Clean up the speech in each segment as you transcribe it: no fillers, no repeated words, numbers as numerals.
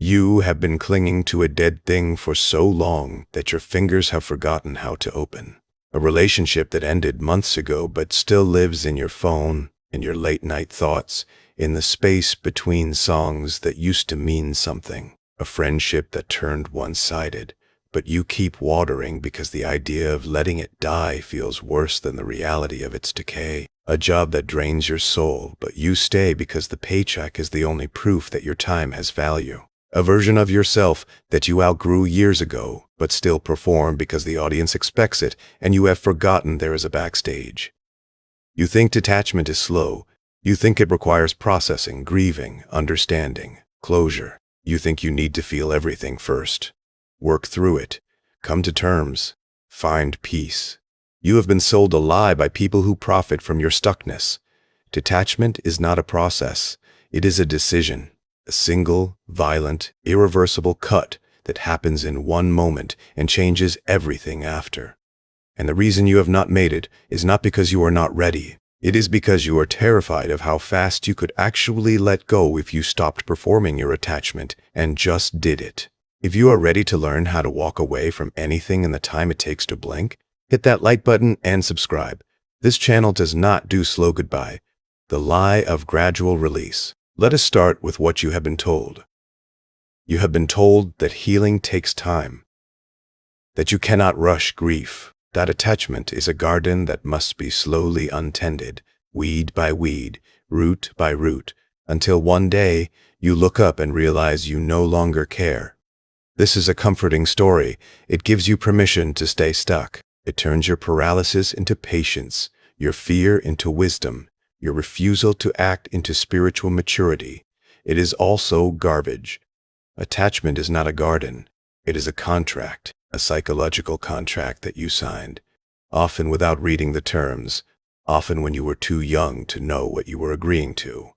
You have been clinging to a dead thing for so long that your fingers have forgotten how to open. A relationship that ended months ago but still lives in your phone, in your late-night thoughts, in the space between songs that used to mean something. A friendship that turned one-sided, but you keep watering because the idea of letting it die feels worse than the reality of its decay. A job that drains your soul, but you stay because the paycheck is the only proof that your time has value. A version of yourself that you outgrew years ago, but still perform because the audience expects it and you have forgotten there is a backstage. You think detachment is slow. You think it requires processing, grieving, understanding, closure. You think you need to feel everything first. Work through it. Come to terms. Find peace. You have been sold a lie by people who profit from your stuckness. Detachment is not a process. It is a decision. A single, violent, irreversible cut that happens in one moment and changes everything after. And the reason you have not made it is not because you are not ready. It is because you are terrified of how fast you could actually let go if you stopped performing your attachment and just did it. If you are ready to learn how to walk away from anything in the time it takes to blink, hit that like button and subscribe. This channel does not do slow goodbye. The lie of gradual release. Let us start with what you have been told. You have been told that healing takes time, that you cannot rush grief, that attachment is a garden that must be slowly untended, weed by weed, root by root, until one day you look up and realize you no longer care. This is a comforting story. It gives you permission to stay stuck. It turns your paralysis into patience, your fear into wisdom, your refusal to act into spiritual maturity. It is also garbage. Attachment is not a garden. It is a contract, a psychological contract that you signed, often without reading the terms, often when you were too young to know what you were agreeing to.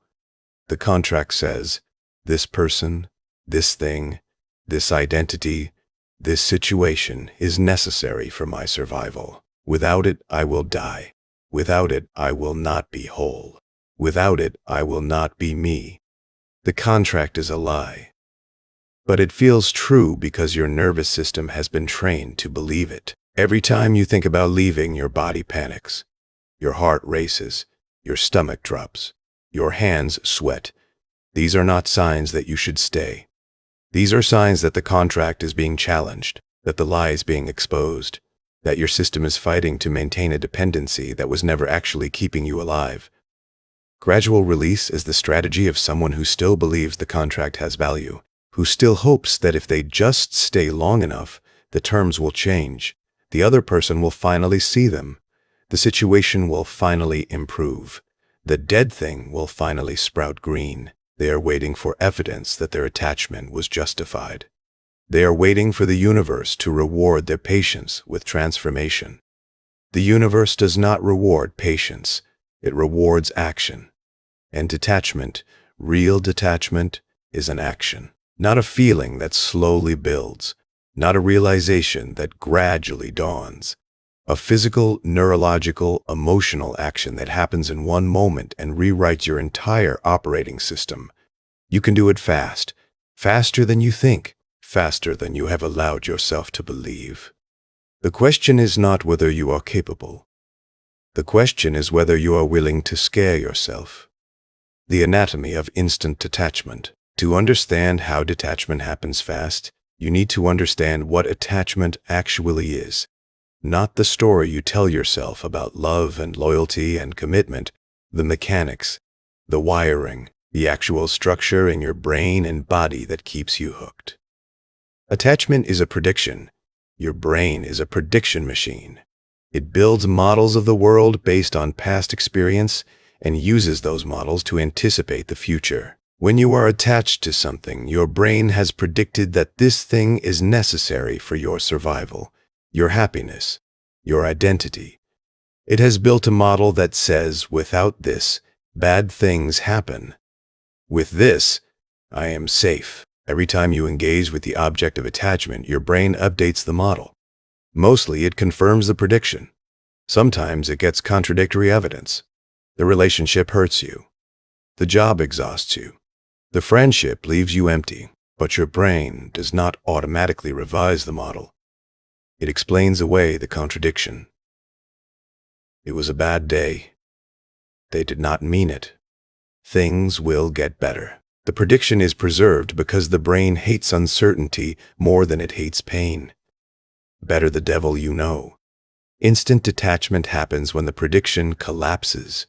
The contract says, this person, this thing, this identity, this situation is necessary for my survival. Without it, I will die. Without it, I will not be whole. Without it, I will not be me. The contract is a lie. But it feels true because your nervous system has been trained to believe it. Every time you think about leaving, your body panics. Your heart races. Your stomach drops. Your hands sweat. These are not signs that you should stay. These are signs that the contract is being challenged, that the lie is being exposed, that your system is fighting to maintain a dependency that was never actually keeping you alive. Gradual release is the strategy of someone who still believes the contract has value, who still hopes that if they just stay long enough, the terms will change. The other person will finally see them. The situation will finally improve. The dead thing will finally sprout green. They are waiting for evidence that their attachment was justified. They are waiting for the universe to reward their patience with transformation. The universe does not reward patience. It rewards action. And detachment, real detachment, is an action. Not a feeling that slowly builds. Not a realization that gradually dawns. A physical, neurological, emotional action that happens in one moment and rewrites your entire operating system. You can do it fast, faster than you think, faster than you have allowed yourself to believe. The question is not whether you are capable. The question is whether you are willing to scare yourself. The anatomy of instant detachment. To understand how detachment happens fast, you need to understand what attachment actually is. Not the story you tell yourself about love and loyalty and commitment, the mechanics, the wiring, the actual structure in your brain and body that keeps you hooked. Attachment is a prediction. Your brain is a prediction machine. It builds models of the world based on past experience and uses those models to anticipate the future. When you are attached to something, your brain has predicted that this thing is necessary for your survival, your happiness, your identity. It has built a model that says, without this, bad things happen. With this, I am safe. Every time you engage with the object of attachment, your brain updates the model. Mostly, it confirms the prediction. Sometimes it gets contradictory evidence. The relationship hurts you. The job exhausts you. The friendship leaves you empty. But your brain does not automatically revise the model. It explains away the contradiction. It was a bad day. They did not mean it. Things will get better. The prediction is preserved because the brain hates uncertainty more than it hates pain. Better the devil you know. Instant detachment happens when the prediction collapses,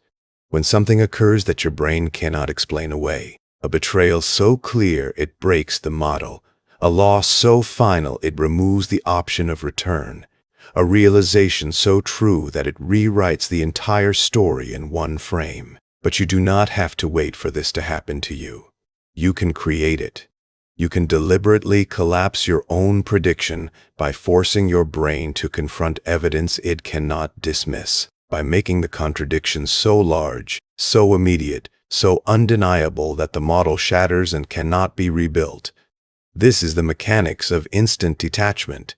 when something occurs that your brain cannot explain away. A betrayal so clear it breaks the model, a loss so final it removes the option of return, a realization so true that it rewrites the entire story in one frame. But you do not have to wait for this to happen to you. You can create it. You can deliberately collapse your own prediction by forcing your brain to confront evidence it cannot dismiss, by making the contradiction so large, so immediate, so undeniable that the model shatters and cannot be rebuilt. This is the mechanics of instant detachment.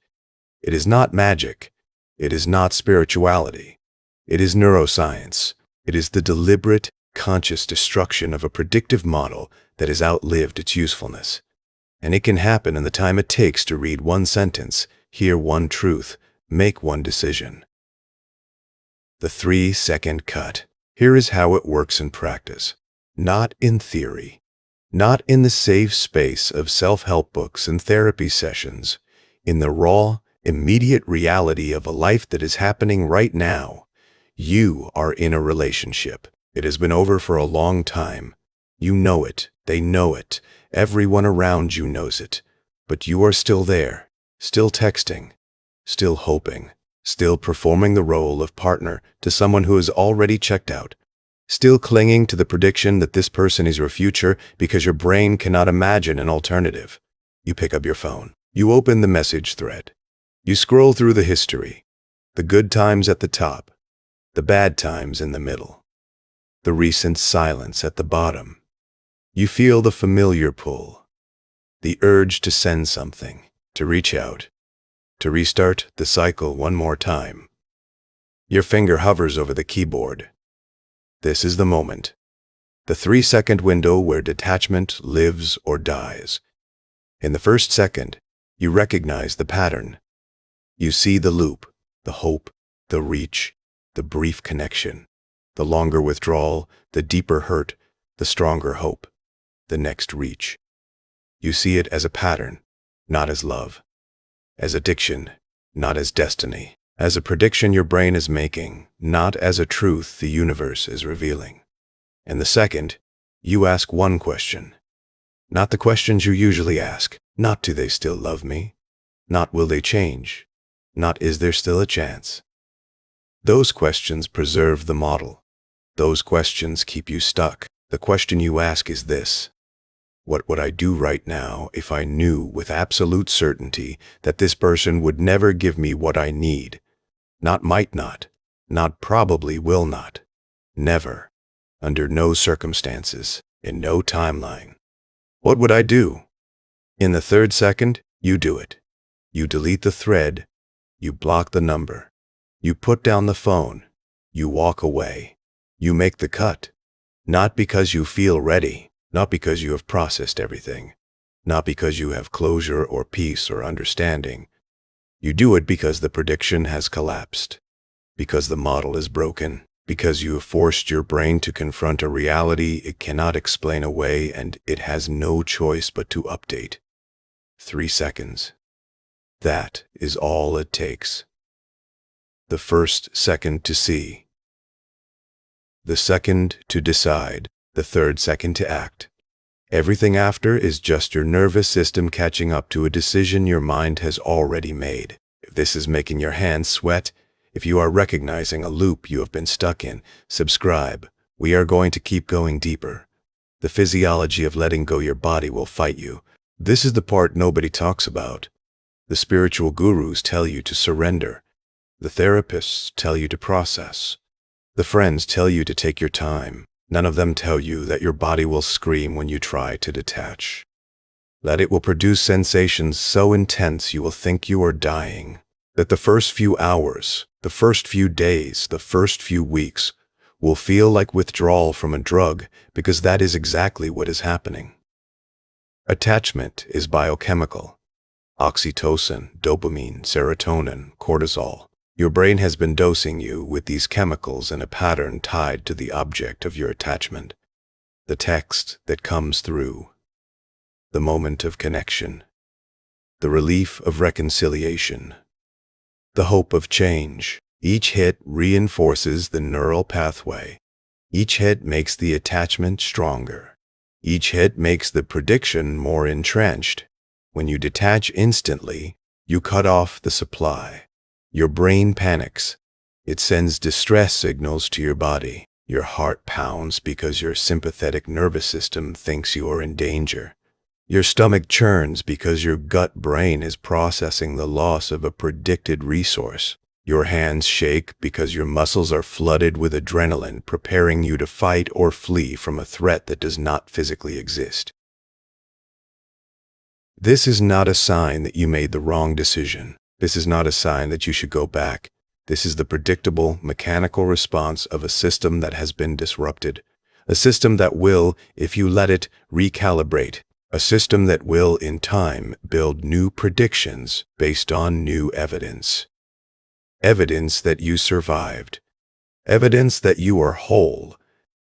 It is not magic. It is not spirituality. It is neuroscience. It is the deliberate, conscious destruction of a predictive model that has outlived its usefulness. And it can happen in the time it takes to read one sentence, hear one truth, make one decision. The 3-second cut. Here is how it works in practice. Not in theory. Not in the safe space of self-help books and therapy sessions. In the raw, immediate reality of a life that is happening right now. You are in a relationship. It has been over for a long time. You know it. They know it. Everyone around you knows it. But you are still there, still texting, still hoping, still performing the role of partner to someone who has already checked out, still clinging to the prediction that this person is your future because your brain cannot imagine an alternative. You pick up your phone. You open the message thread. You scroll through the history, the good times at the top, the bad times in the middle, the recent silence at the bottom. You feel the familiar pull, the urge to send something, to reach out, to restart the cycle one more time. Your finger hovers over the keyboard. This is the moment, the 3-second window where detachment lives or dies. In the first second, you recognize the pattern. You see the loop, the hope, the reach, the brief connection, the longer withdrawal, the deeper hurt, the stronger hope, the next reach. You see it as a pattern, not as love, as addiction, not as destiny, as a prediction your brain is making, not as a truth the universe is revealing. And the second, you ask one question, not the questions you usually ask, not do they still love me, not will they change, not is there still a chance. Those questions preserve the model. Those questions keep you stuck. The question you ask is this: what would I do right now if I knew with absolute certainty that this person would never give me what I need? Not might not, not probably will not. Never. Under no circumstances, in no timeline. What would I do? In the 3rd second, you do it. You delete the thread. You block the number. You put down the phone. You walk away. You make the cut. Not because you feel ready. Not because you have processed everything. Not because you have closure or peace or understanding. You do it because the prediction has collapsed. Because the model is broken. Because you have forced your brain to confront a reality it cannot explain away and it has no choice but to update. 3 seconds. That is all it takes. The 1st second to see. The 2nd to decide. The 3rd second to act. Everything after is just your nervous system catching up to a decision your mind has already made. If this is making your hands sweat, if you are recognizing a loop you have been stuck in, subscribe. We are going to keep going deeper. The physiology of letting go your body will fight you. This is the part nobody talks about. The spiritual gurus tell you to surrender. The therapists tell you to process. The friends tell you to take your time. None of them tell you that your body will scream when you try to detach. That it will produce sensations so intense you will think you are dying. That the first few hours, the first few days, the first few weeks will feel like withdrawal from a drug because that is exactly what is happening. Attachment is biochemical. Oxytocin, dopamine, serotonin, cortisol. Your brain has been dosing you with these chemicals in a pattern tied to the object of your attachment, the text that comes through, the moment of connection, the relief of reconciliation, the hope of change. Each hit reinforces the neural pathway. Each hit makes the attachment stronger. Each hit makes the prediction more entrenched. When you detach instantly, you cut off the supply. Your brain panics. It sends distress signals to your body. Your heart pounds because your sympathetic nervous system thinks you are in danger. Your stomach churns because your gut brain is processing the loss of a predicted resource. Your hands shake because your muscles are flooded with adrenaline, preparing you to fight or flee from a threat that does not physically exist. This is not a sign that you made the wrong decision. This is not a sign that you should go back. This is the predictable, mechanical response of a system that has been disrupted. A system that will, if you let it, recalibrate. A system that will, in time, build new predictions based on new evidence. Evidence that you survived. Evidence that you are whole.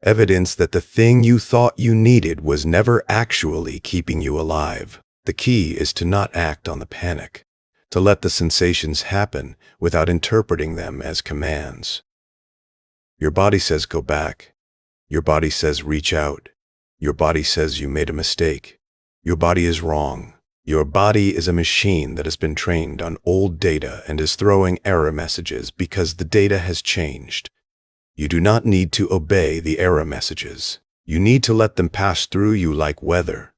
Evidence that the thing you thought you needed was never actually keeping you alive. The key is to not act on the panic, to let the sensations happen without interpreting them as commands. Your body says go back. Your body says reach out. Your body says you made a mistake. Your body is wrong. Your body is a machine that has been trained on old data and is throwing error messages because the data has changed. You do not need to obey the error messages. You need to let them pass through you like weather.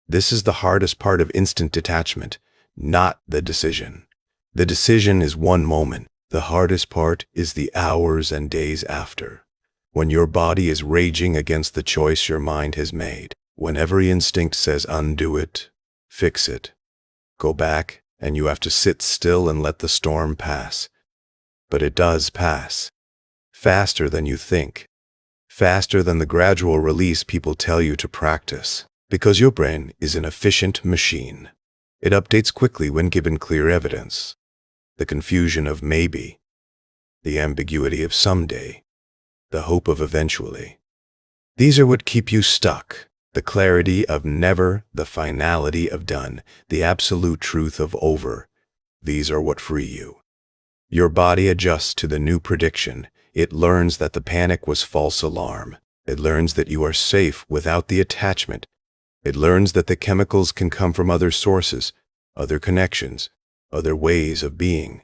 This is the hardest part of instant detachment, not the decision. The decision is one moment. The hardest part is the hours and days after, when your body is raging against the choice your mind has made, when every instinct says undo it, fix it, go back, and you have to sit still and let the storm pass. But it does pass. Faster than you think. Faster than the gradual release people tell you to practice. Because your brain is an efficient machine. It updates quickly when given clear evidence. The confusion of maybe. The ambiguity of someday. The hope of eventually. These are what keep you stuck. The clarity of never, the finality of done, the absolute truth of over. These are what free you. Your body adjusts to the new prediction. It learns that the panic was false alarm. It learns that you are safe without the attachment. It learns that the chemicals can come from other sources, other connections, other ways of being.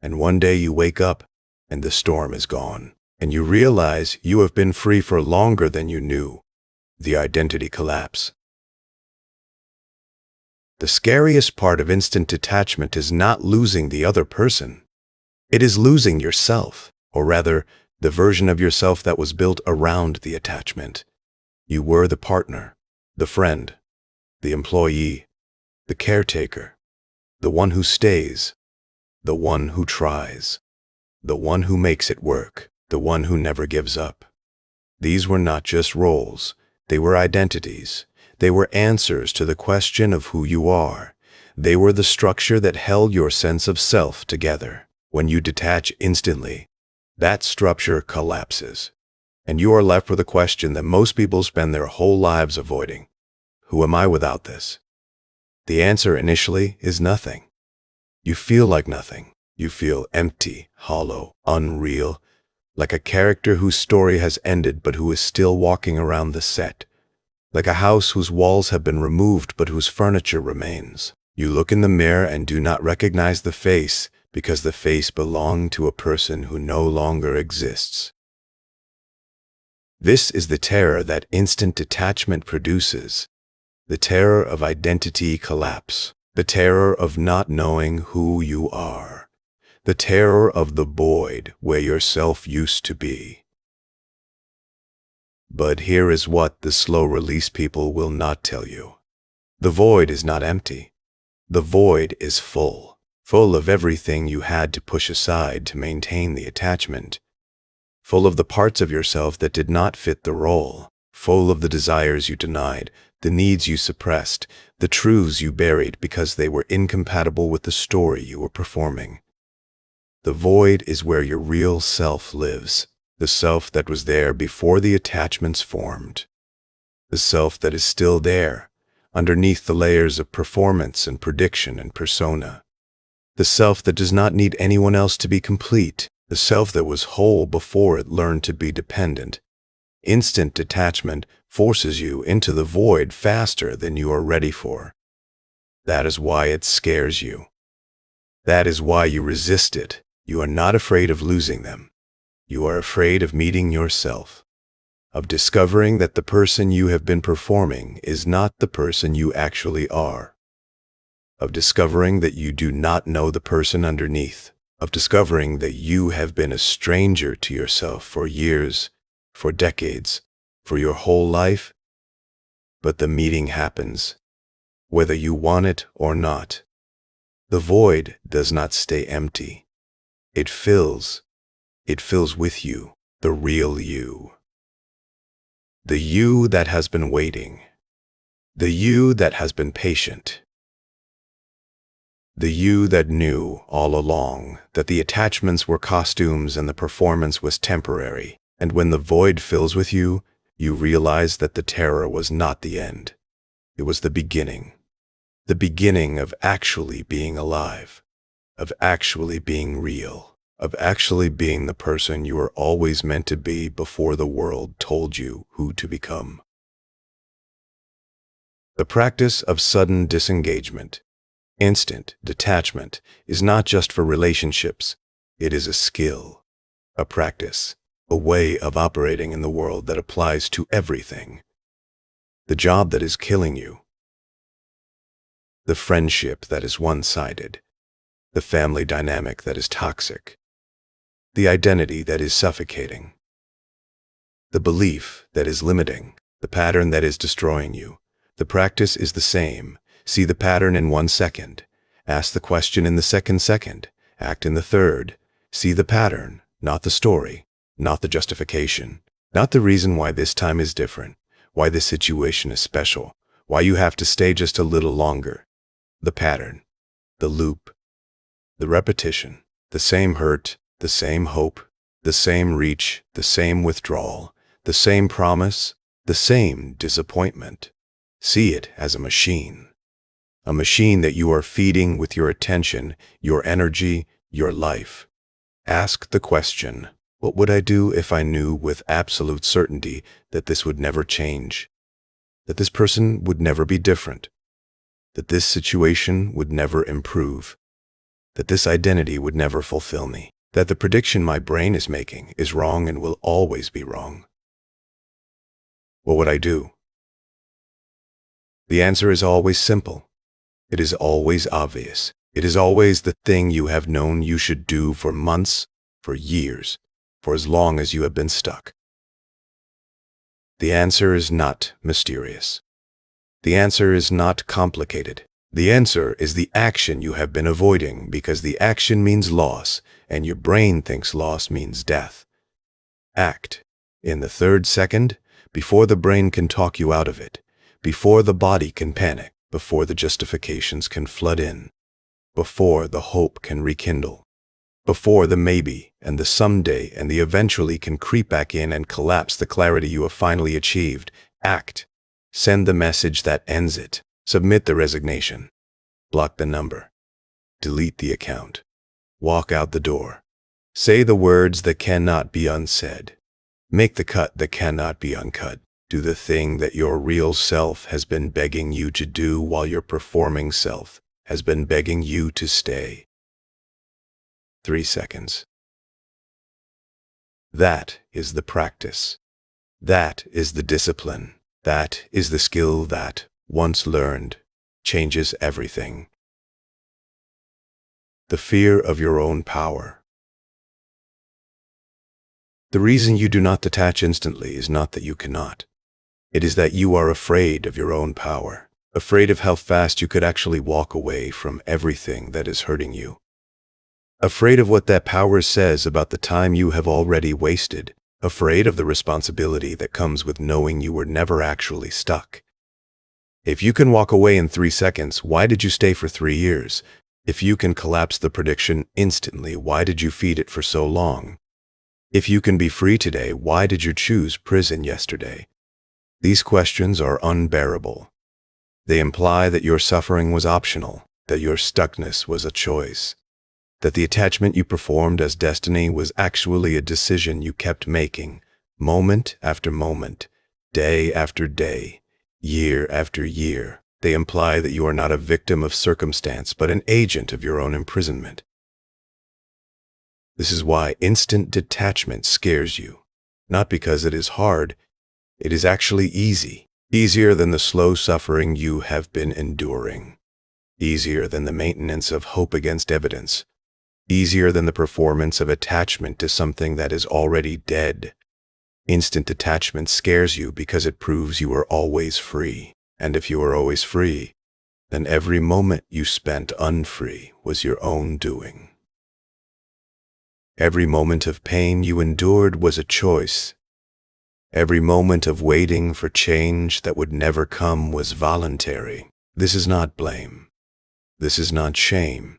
And one day you wake up and the storm is gone. And you realize you have been free for longer than you knew. The identity collapse. The scariest part of instant detachment is not losing the other person. It is losing yourself, or rather, the version of yourself that was built around the attachment. You were the partner, the friend, the employee, the caretaker, the one who stays, the one who tries, the one who makes it work, the one who never gives up. These were not just roles. They were identities. They were answers to the question of who you are. They were the structure that held your sense of self together. When you detach instantly, that structure collapses, and you are left with a question that most people spend their whole lives avoiding. Who am I without this? The answer initially is nothing. You feel like nothing. You feel empty, hollow, unreal, like a character whose story has ended but who is still walking around the set, like a house whose walls have been removed but whose furniture remains. You look in the mirror and do not recognize the face because the face belonged to a person who no longer exists. This is the terror that instant detachment produces, the terror of identity collapse, the terror of not knowing who you are, the terror of the void where yourself used to be. But here is what the slow release people will not tell you. The void is not empty. The void is full, full of everything you had to push aside to maintain the attachment, full of the parts of yourself that did not fit the role, full of the desires you denied, the needs you suppressed, the truths you buried because they were incompatible with the story you were performing. The void is where your real self lives, the self that was there before the attachments formed, the self that is still there, underneath the layers of performance and prediction and persona, the self that does not need anyone else to be complete, the self that was whole before it learned to be dependent. Instant detachment forces you into the void faster than you are ready for. That is why it scares you. That is why you resist it. You are not afraid of losing them. You are afraid of meeting yourself, of discovering that the person you have been performing is not the person you actually are, of discovering that you do not know the person underneath, of discovering that you have been a stranger to yourself for years, for decades, for your whole life. But the meeting happens, whether you want it or not. The void does not stay empty. It fills with you, the real you. The you that has been waiting. The you that has been patient. The you that knew all along that the attachments were costumes and the performance was temporary. And when the void fills with you, you realize that the terror was not the end. It was the beginning of actually being alive, of actually being real, of actually being the person you were always meant to be before the world told you who to become. The practice of sudden disengagement, instant detachment, is not just for relationships. It is a skill, a practice, a way of operating in the world that applies to everything. The job that is killing you, the friendship that is one-sided, the family dynamic that is toxic, the identity that is suffocating, the belief that is limiting, the pattern that is destroying you. The practice is the same. See the pattern in 1 second. Ask the question in the second. Act in the third. See the pattern, not the story, not the justification, not the reason why this time is different, why this situation is special, why you have to stay just a little longer. The pattern, the loop, the repetition, the same hurt, the same hope, the same reach, the same withdrawal, the same promise, the same disappointment. See it as a machine that you are feeding with your attention, your energy, your life. Ask the question, what would I do if I knew with absolute certainty that this would never change, that this person would never be different, that this situation would never improve, that this identity would never fulfill me, that the prediction my brain is making is wrong and will always be wrong? What would I do? The answer is always simple. It is always obvious. It is always the thing you have known you should do for months, for years, for as long as you have been stuck. The answer is not mysterious. The answer is not complicated. The answer is the action you have been avoiding because the action means loss, and your brain thinks loss means death. Act in the 3rd second before the brain can talk you out of it, before the body can panic, before the justifications can flood in, before the hope can rekindle, before the maybe and the someday and the eventually can creep back in and collapse the clarity you have finally achieved. Act. Send the message that ends it. Submit the resignation. Block the number. Delete the account. Walk out the door. Say the words that cannot be unsaid. Make the cut that cannot be uncut. Do the thing that your real self has been begging you to do while your performing self has been begging you to stay. 3 seconds. That is the practice. That is the discipline. That is the skill that, once learned, changes everything. The fear of your own power. The reason you do not detach instantly is not that you cannot. It is that you are afraid of your own power, afraid of how fast you could actually walk away from everything that is hurting you. Afraid of what that power says about the time you have already wasted, afraid of the responsibility that comes with knowing you were never actually stuck. If you can walk away in 3 seconds, why did you stay for 3 years? If you can collapse the prediction instantly, why did you feed it for so long? If you can be free today, why did you choose prison yesterday? These questions are unbearable. They imply that your suffering was optional, that your stuckness was a choice, that the attachment you performed as destiny was actually a decision you kept making, moment after moment, day after day, year after year. They imply that you are not a victim of circumstance, but an agent of your own imprisonment. This is why instant detachment scares you. Not because it is hard, it is actually easy. Easier than the slow suffering you have been enduring. Easier than the maintenance of hope against evidence. Easier than the performance of attachment to something that is already dead. Instant detachment scares you because it proves you are always free. And if you are always free, then every moment you spent unfree was your own doing. Every moment of pain you endured was a choice. Every moment of waiting for change that would never come was voluntary. This is not blame. This is not shame.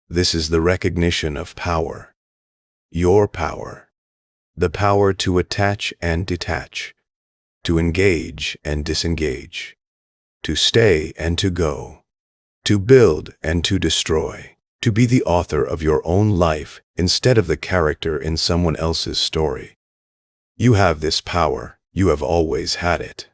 This is the recognition of power. Your power. The power to attach and detach, to engage and disengage, to stay and to go, to build and to destroy, to be the author of your own life instead of the character in someone else's story. You have this power. You have always had it.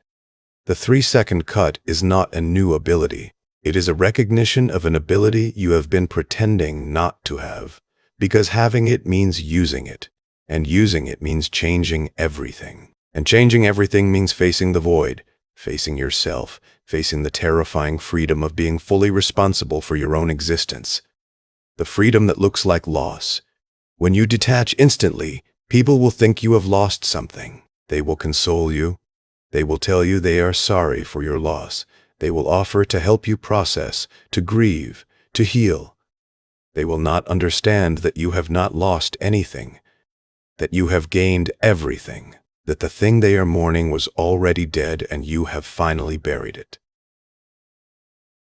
The 3-second cut is not a new ability. It is a recognition of an ability you have been pretending not to have, because having it means using it, and using it means changing everything. And changing everything means facing the void, facing yourself, facing the terrifying freedom of being fully responsible for your own existence. The freedom that looks like loss. When you detach instantly, people will think you have lost something. They will console you. They will tell you they are sorry for your loss. They will offer to help you process, to grieve, to heal. They will not understand that you have not lost anything, that you have gained everything, that the thing they are mourning was already dead and you have finally buried it.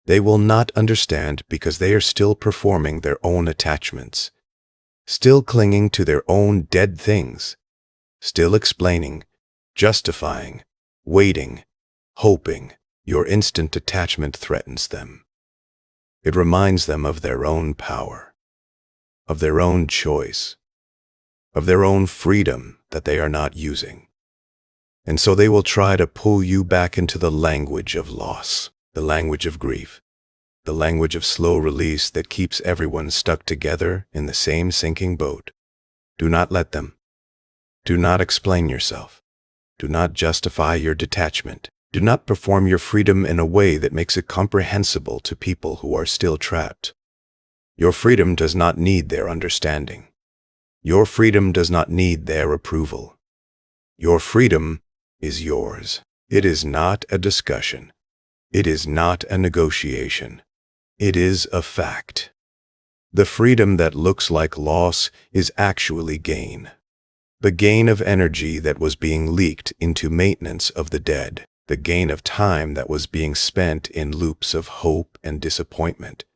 They will not understand because they are still performing their own attachments, still clinging to their own dead things, still explaining, justifying, waiting, hoping. Your instant attachment threatens them. It reminds them of their own power, of their own choice, of their own freedom that they are not using. And so they will try to pull you back into the language of loss, the language of grief, the language of slow release that keeps everyone stuck together in the same sinking boat. Do not let them. Do not explain yourself. Do not justify your detachment. Do not perform your freedom in a way that makes it comprehensible to people who are still trapped. Your freedom does not need their understanding. Your freedom does not need their approval. Your freedom is yours. It is not a discussion. It is not a negotiation. It is a fact. The freedom that looks like loss is actually gain. The gain of energy that was being leaked into maintenance of the dead. The gain of time that was being spent in loops of hope and disappointment.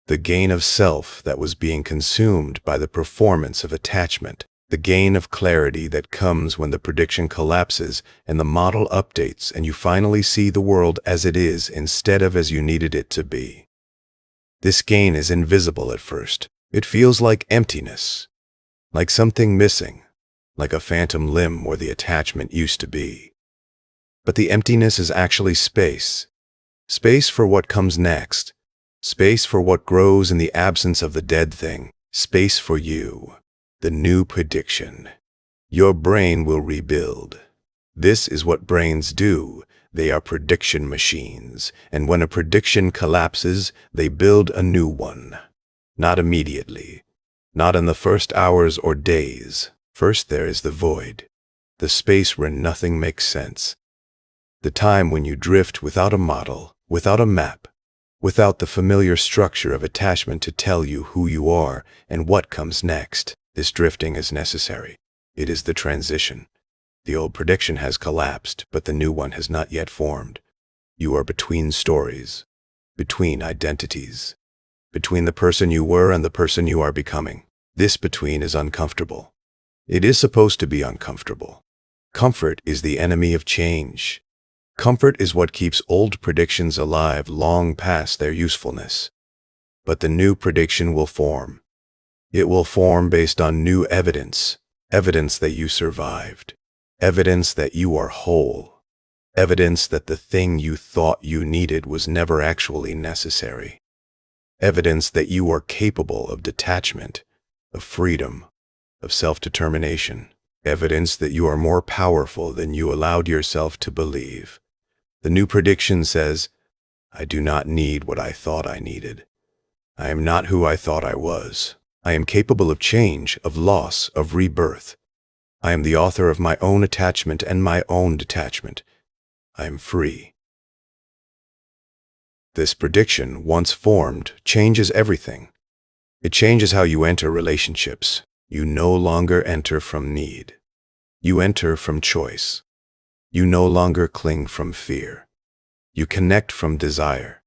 The gain of self that was being consumed by the performance of attachment. The gain of clarity that comes when the prediction collapses and the model updates and you finally see the world as it is instead of as you needed it to be. This gain is invisible at first. It feels like emptiness, like something missing, like a phantom limb where the attachment used to be. But the emptiness is actually space. Space for what comes next. Space for what grows in the absence of the dead thing. Space for you. The new prediction. Your brain will rebuild. This is what brains do. They are prediction machines. And when a prediction collapses, they build a new one. Not immediately. Not in the first hours or days. First there is the void, the space where nothing makes sense, the time when you drift without a model, without a map, without the familiar structure of attachment to tell you who you are and what comes next. This drifting is necessary. It is the transition. The old prediction has collapsed, but the new one has not yet formed. You are between stories, between identities, between the person you were and the person you are becoming. This between is uncomfortable. It is supposed to be uncomfortable. Comfort is the enemy of change. Comfort is what keeps old predictions alive long past their usefulness. But the new prediction will form. It will form based on new evidence, evidence that you survived, evidence that you are whole, evidence that the thing you thought you needed was never actually necessary, evidence that you are capable of detachment, of freedom, of self-determination, evidence that you are more powerful than you allowed yourself to believe. The new prediction says, I do not need what I thought I needed. I am not who I thought I was. I am capable of change, of loss, of rebirth. I am the author of my own attachment and my own detachment. I am free. This prediction, once formed, changes everything. It changes how you enter relationships. You no longer enter from need. You enter from choice. You no longer cling from fear. You connect from desire.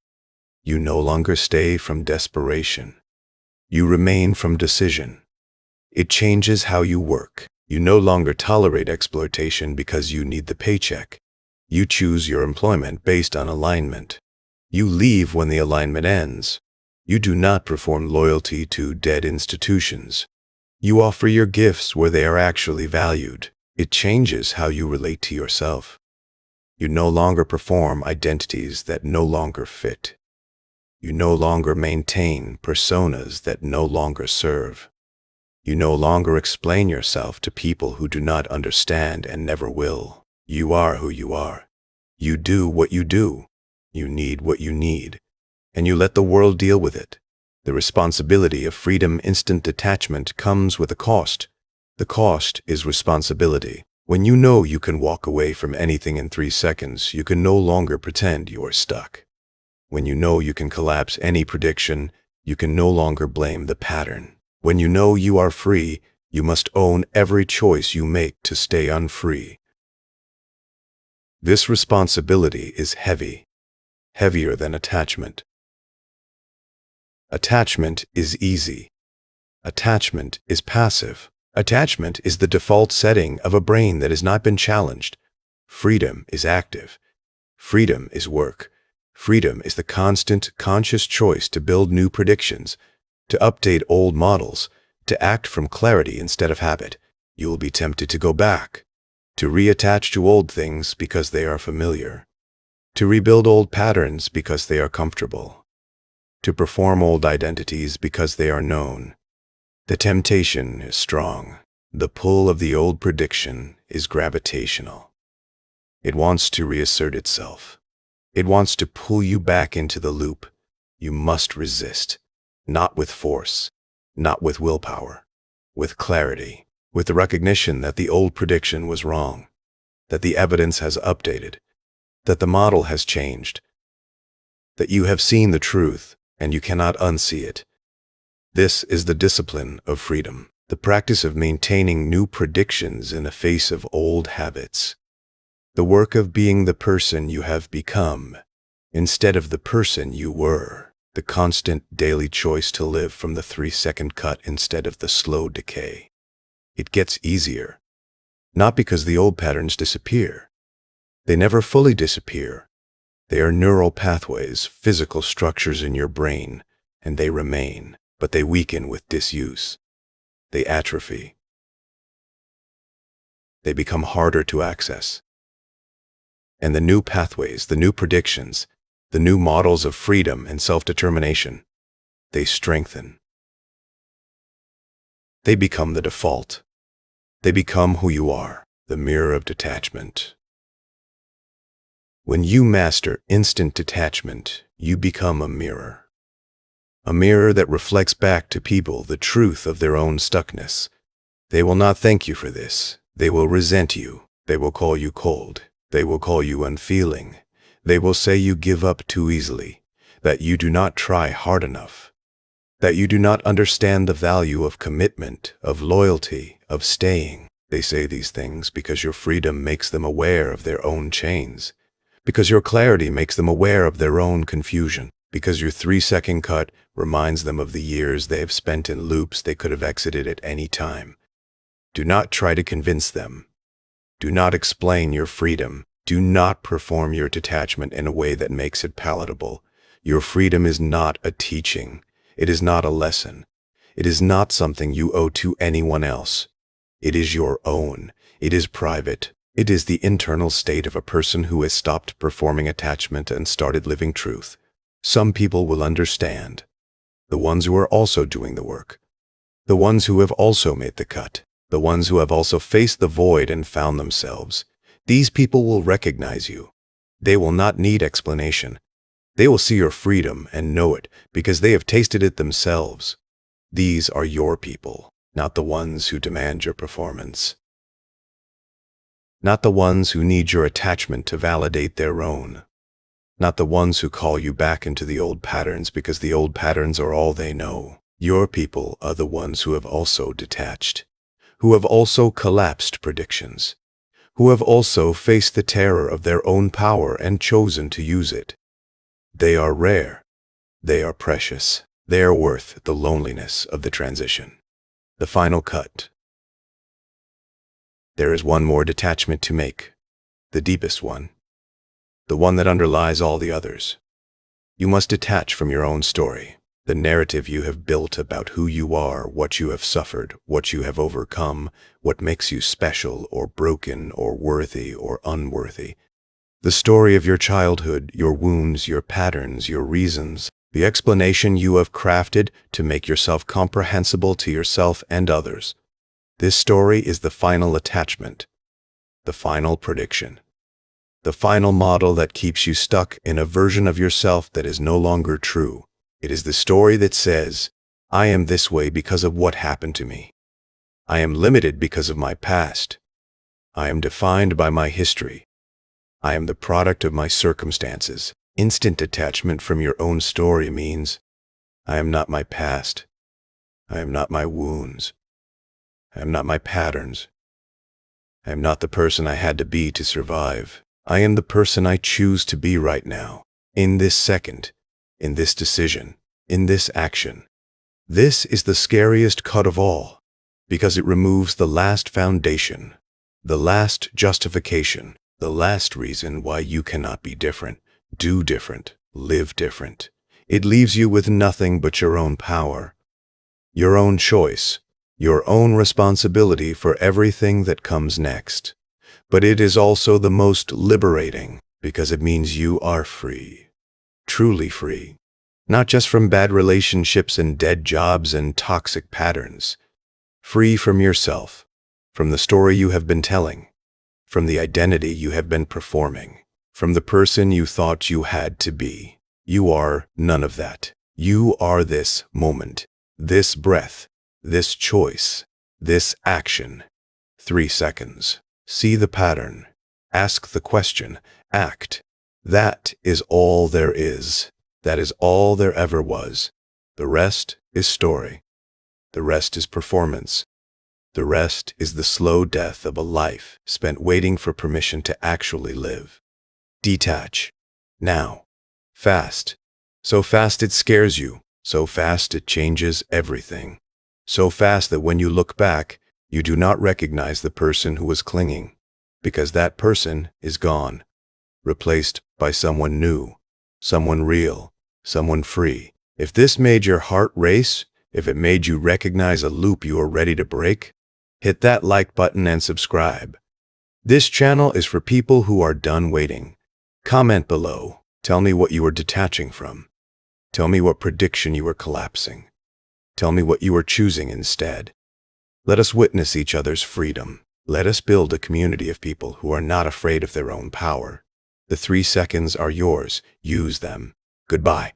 You no longer stay from desperation. You remain from decision. It changes how you work. You no longer tolerate exploitation because you need the paycheck. You choose your employment based on alignment. You leave when the alignment ends. You do not perform loyalty to dead institutions. You offer your gifts where they are actually valued. It changes how you relate to yourself. You no longer perform identities that no longer fit. You no longer maintain personas that no longer serve. You no longer explain yourself to people who do not understand and never will. You are who you are. You do what you do. You need what you need. And you let the world deal with it. The responsibility of freedom, instant detachment, comes with a cost. The cost is responsibility. When you know you can walk away from anything in 3 seconds, you can no longer pretend you are stuck. When you know you can collapse any prediction, you can no longer blame the pattern. When you know you are free, you must own every choice you make to stay unfree. This responsibility is heavy, heavier than attachment. Attachment is easy. Attachment is passive. Attachment is the default setting of a brain that has not been challenged. Freedom is active. Freedom is work. Freedom is the constant, conscious choice to build new predictions, to update old models, to act from clarity instead of habit. You will be tempted to go back, to reattach to old things because they are familiar, to rebuild old patterns because they are comfortable, to perform old identities because they are known. The temptation is strong. The pull of the old prediction is gravitational. It wants to reassert itself. It wants to pull you back into the loop. You must resist, not with force, not with willpower, with clarity, with the recognition that the old prediction was wrong, that the evidence has updated, that the model has changed, that you have seen the truth and you cannot unsee it. This is the discipline of freedom, the practice of maintaining new predictions in the face of old habits, the work of being the person you have become instead of the person you were, the constant daily choice to live from the 3-second cut instead of the slow decay. It gets easier, not because the old patterns disappear. They never fully disappear. They are neural pathways, physical structures in your brain, and they remain, but they weaken with disuse. They atrophy. They become harder to access. And the new pathways, the new predictions, the new models of freedom and self-determination, they strengthen. They become the default. They become who you are, the mirror of detachment. When you master instant detachment, you become a mirror that reflects back to people the truth of their own stuckness. They will not thank you for this. They will resent you. They will call you cold. They will call you unfeeling. They will say you give up too easily, that you do not try hard enough, that you do not understand the value of commitment, of loyalty, of staying. They say these things because your freedom makes them aware of their own chains, because your clarity makes them aware of their own confusion, because your 3-second cut reminds them of the years they have spent in loops they could have exited at any time. Do not try to convince them. Do not explain your freedom. Do not perform your detachment in a way that makes it palatable. Your freedom is not a teaching. It is not a lesson. It is not something you owe to anyone else. It is your own. It is private. It is the internal state of a person who has stopped performing attachment and started living truth. Some people will understand. The ones who are also doing the work. The ones who have also made the cut. The ones who have also faced the void and found themselves. These people will recognize you. They will not need explanation. They will see your freedom and know it because they have tasted it themselves. These are your people, not the ones who demand your performance. Not the ones who need your attachment to validate their own. Not the ones who call you back into the old patterns because the old patterns are all they know. Your people are the ones who have also detached, who have also collapsed predictions, who have also faced the terror of their own power and chosen to use it. They are rare. They are precious. They are worth the loneliness of the transition. The final cut. There is one more detachment to make, the deepest one, the one that underlies all the others. You must detach from your own story, the narrative you have built about who you are, what you have suffered, what you have overcome, what makes you special or broken or worthy or unworthy. The story of your childhood, your wounds, your patterns, your reasons, the explanation you have crafted to make yourself comprehensible to yourself and others. This story is the final attachment, the final prediction, the final model that keeps you stuck in a version of yourself that is no longer true. It is the story that says, I am this way because of what happened to me. I am limited because of my past. I am defined by my history. I am the product of my circumstances. Instant detachment from your own story means, I am not my past. I am not my wounds. I am not my patterns. I am not the person I had to be to survive. I am the person I choose to be right now, in this second, in this decision, in this action. This is the scariest cut of all, because it removes the last foundation, the last justification, the last reason why you cannot be different, do different, live different. It leaves you with nothing but your own power, your own choice, your own responsibility for everything that comes next. But it is also the most liberating because it means you are free, truly free, not just from bad relationships and dead jobs and toxic patterns, free from yourself, from the story you have been telling, from the identity you have been performing, from the person you thought you had to be. You are none of that. You are this moment, this breath, this choice, this action. 3 seconds. See the pattern. Ask the question. Act. That is all there is. That is all there ever was. The rest is story. The rest is performance. The rest is the slow death of a life spent waiting for permission to actually live. Detach. Now. Fast. So fast it scares you. So fast it changes everything. So fast that when you look back, you do not recognize the person who was clinging, because that person is gone, replaced by someone new, someone real, someone free. If this made your heart race, if it made you recognize a loop you are ready to break, hit that like button and subscribe. This channel is for people who are done waiting. Comment below. Tell me what you are detaching from. Tell me what prediction you are collapsing. Tell me what you are choosing instead. Let us witness each other's freedom. Let us build a community of people who are not afraid of their own power. The 3 seconds are yours. Use them. Goodbye.